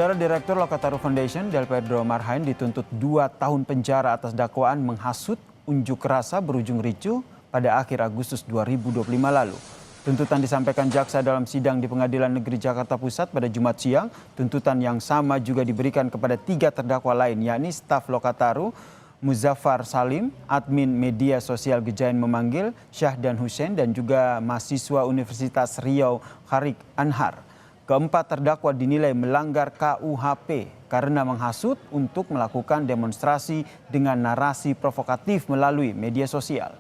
Direktur Lokataru Foundation, Del Pedro Marhain, dituntut 2 tahun penjara atas dakwaan menghasut unjuk rasa berujung ricuh pada akhir Agustus 2025 lalu. Tuntutan disampaikan jaksa dalam sidang di Pengadilan Negeri Jakarta Pusat pada Jumat siang. Tuntutan yang sama juga diberikan kepada 3 terdakwa lain, yakni staf Lokataru, Muzaffar Salim, admin media sosial Gejayan Memanggil, Syahdan Hussein, dan juga mahasiswa Universitas Riau, Kharik Anhar. Keempat terdakwa dinilai melanggar KUHP karena menghasut untuk melakukan demonstrasi dengan narasi provokatif melalui media sosial.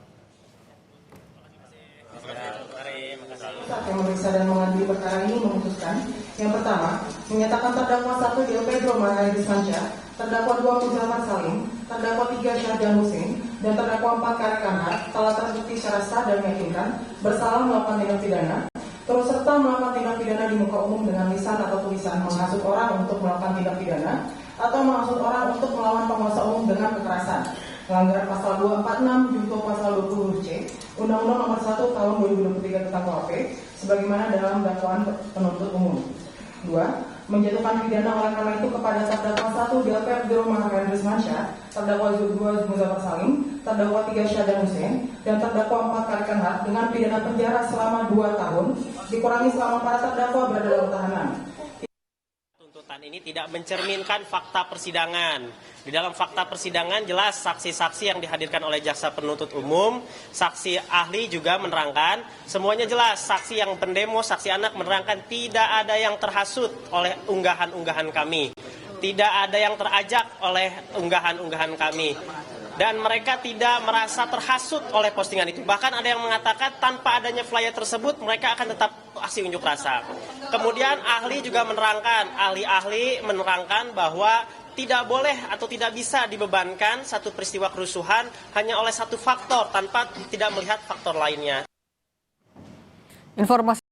Yang memeriksa dan mengadili perkara ini memutuskan, yang pertama, menyatakan terdakwa 1 Del Pedro Marhain, terdakwa 2 Muzaffar Salim, terdakwa 3 Syahdan Hussein, dan terdakwa 4 Kharik Anhar telah terbukti secara sah dan meyakinkan bersalah melakukan tindak pidana, terus serta melakukan tindak pidana di muka umum dengan lisan atau tulisan menghasut orang untuk melakukan tindak pidana atau menghasut orang untuk melawan penguasa umum dengan kekerasan, melanggar pasal 246 junto pasal 20 C Undang-Undang Nomor 1 Tahun 2023 tentang KUHP sebagaimana dalam dakwaan penuntut umum. 2. Menjatuhkan pidana oleh karena itu kepada terdakwa 1 Del Pedro Marhain, terdakwa 2 Muzaffar Salim, terdakwa 3 Syahdan Hussein, dan terdakwa 4 Kharik Anhar dengan pidana penjara selama 2 tahun dikurangi selama para terdakwa berada dalam tahanan. Tuntutan ini tidak mencerminkan fakta persidangan. Di dalam fakta persidangan jelas saksi-saksi yang dihadirkan oleh jaksa penuntut umum, saksi ahli juga menerangkan, semuanya jelas. Saksi yang pendemo, saksi anak menerangkan tidak ada yang terhasut oleh unggahan-unggahan kami. Tidak ada yang terajak oleh unggahan-unggahan kami. Dan mereka tidak merasa terhasut oleh postingan itu. Bahkan ada yang mengatakan tanpa adanya flyer tersebut mereka akan tetap aksi unjuk rasa. Kemudian ahli juga menerangkan, ahli-ahli menerangkan bahwa tidak boleh atau tidak bisa dibebankan satu peristiwa kerusuhan hanya oleh satu faktor tanpa tidak melihat faktor lainnya. Informasi